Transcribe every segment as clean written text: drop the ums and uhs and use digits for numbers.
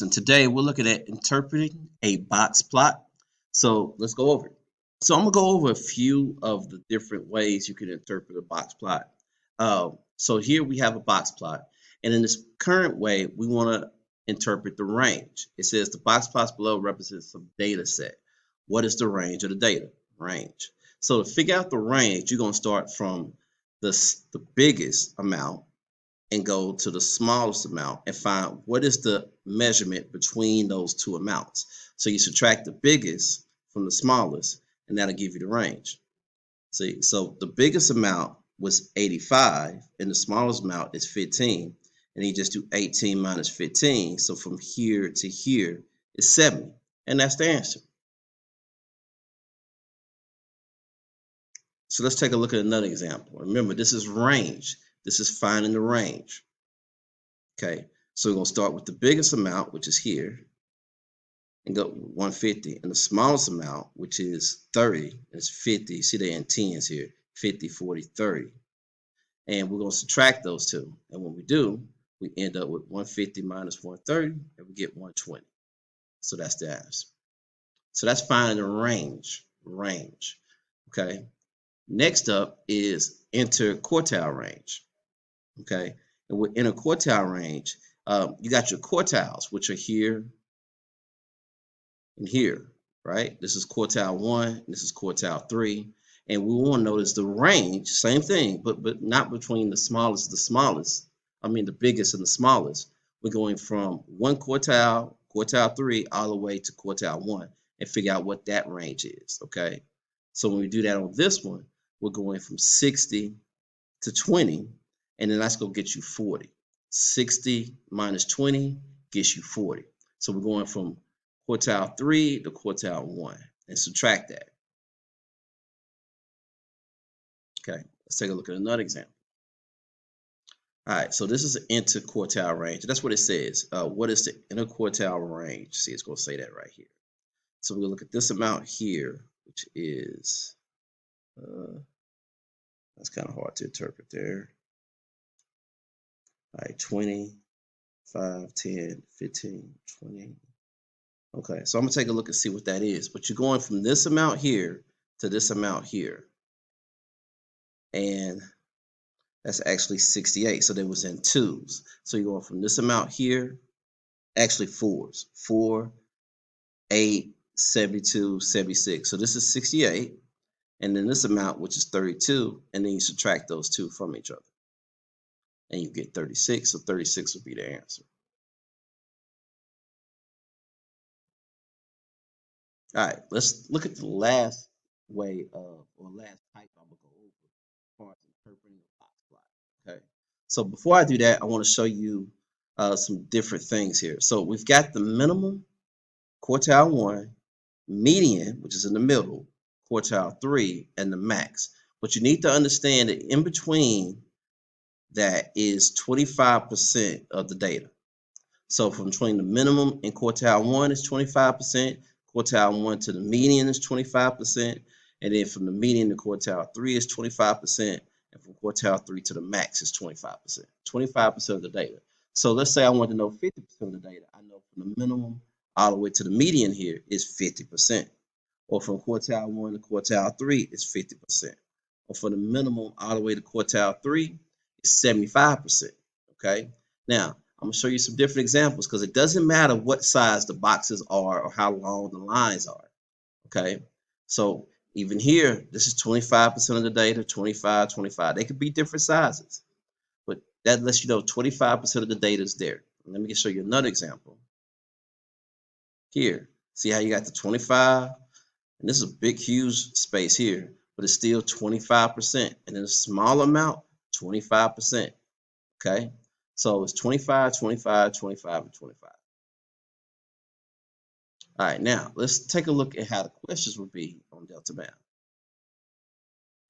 And today we're looking at interpreting a box plot. So let's go over it. So I'm gonna go over a few of the different ways you can interpret a box plot. So here we have a box plot, and in this current way, we want to interpret the range. It says the box plots below represents some data set. What is the range of the data? Range. So to figure out the range, you're gonna start from the biggest amount and go to the smallest amount and find what is the measurement between those two amounts. So you subtract the biggest from the smallest, and that'll give you the range. See, so the biggest amount was 85, and the smallest amount is 15. And you just do 18 minus 15. So from here to here is 70. And that's the answer. So let's take a look at another example. Remember, this is range. This is finding the range. Okay, so we're going to start with the biggest amount, which is here, and go 150. And the smallest amount, which is 30, is 50. See, they're in tens here, 50, 40, 30. And we're going to subtract those two. And when we do, we end up with 150 minus 130, and we get 120. So that's the answer. So that's finding the range. Okay. Next up is interquartile range. Okay. And with interquartile range, you got your quartiles, which are here and here, right? This is quartile 1, and this is quartile 3. And we want to notice the range, same thing, but not between the smallest, the biggest and the smallest. We're going from one quartile, quartile 3, all the way to quartile 1, and figure out what that range is, okay? So when we do that on this one, we're going from 60 to 20, and then that's going to get you 40. 60 minus 20 gets you 40. So we're going from quartile 3 to quartile 1 and subtract that. Okay, let's take a look at another example. All right, so this is an interquartile range. That's what it says. What is the interquartile range? See, it's going to say that right here. So we'll look at this amount here, which is, that's kind of hard to interpret there. All right, 20, 5, 10, 15, 20. Okay, so I'm going to take a look and see what that is. But you're going from this amount here to this amount here. And that's actually 68. So they was in twos. So you're going from this amount here, actually fours. 4, 8, 72, 76. So this is 68. And then this amount, which is 32. And then you subtract those two from each other. And you get 36. So 36 would be the answer. All right, let's look at the last way of, or last type I'm going to go over as far as interpreting a box plot. Okay, so before I do that, I want to show you some different things here. So we've got the minimum, quartile 1, median, which is in the middle, quartile 3, and the max. But you need to understand that in between that is 25% of the data. So from between the minimum and quartile 1 is 25%, quartile 1 to the median is 25%, and then from the median to quartile 3 is 25%, and from quartile 3 to the max is 25%. 25% of the data. So let's say I want to know 50% of the data. I know from the minimum all the way to the median here is 50%. Or from quartile 1 to quartile 3 is 50%. Or from the minimum all the way to quartile 3 is 75%. Okay? Now, I'm going to show you some different examples because it doesn't matter what size the boxes are or how long the lines are. Okay, so even here, this is 25% of the data, 25, 25. They could be different sizes, but that lets you know 25% of the data is there. Let me just show you another example. Here, see how you got the 25? And this is a big, huge space here, but it's still 25%. And then a small amount, 25%. Okay? So it's 25, 25, 25, and 25. All right, now let's take a look at how the questions would be on Delta Math.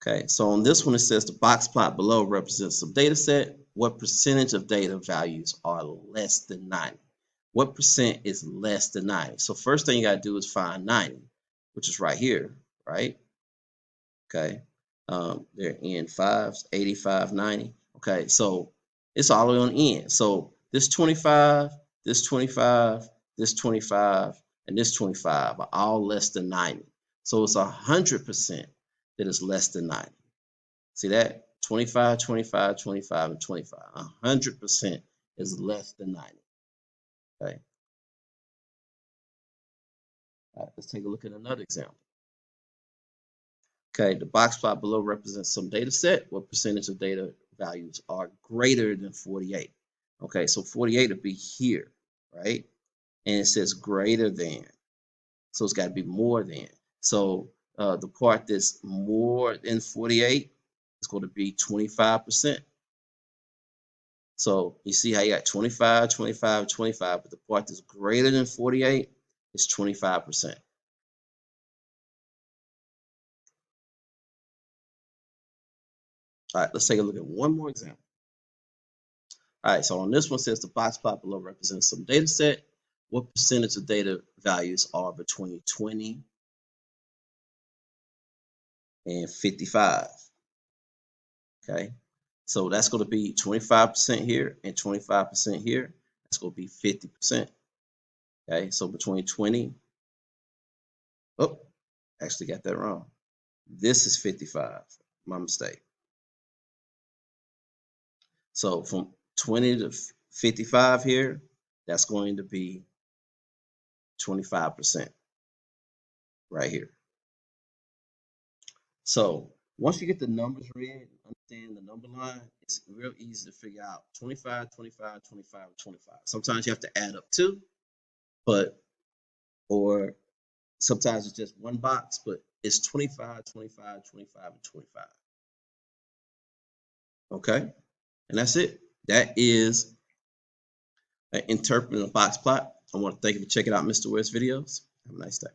Okay, so on this one, it says the box plot below represents some data set. What percentage of data values are less than 90? What percent is less than 90? So first thing you got to do is find 90, which is right here, right? Okay, they're in fives, 85, 90. Okay, so it's all the way on the end. So this 25, this 25, this 25, and this 25 are all less than 90. So it's 100% that is less than 90. See that? 25, 25, 25, and 25. 100% is less than 90. Okay. All right, let's take a look at another example. Okay, the box plot below represents some data set. What percentage of data values are greater than 48? Okay, so 48 would be here, right? And it says greater than. So it's got to be more than. So the part that's more than 48 is going to be 25%. So you see how you got 25, 25, 25, but the part that's greater than 48 is 25%. All right, let's take a look at one more example. All right, so on this one says the box plot below represents some data set. What percentage of data values are between 20 and 55? Okay, so that's going to be 25% here and 25% here. That's going to be 50%. Okay, so between 20, oh, actually got that wrong. This is 55, my mistake. So from 20 to 55 here, that's going to be 25% right here. So once you get the numbers read, understand the number line, it's real easy to figure out 25, 25, 25, 25. Sometimes you have to add up two, or sometimes it's just one box, but it's 25, 25, 25, and 25. Okay, and that's it. That is interpreting a box plot. I want to thank you for checking out Mr. Ware's videos. Have a nice day.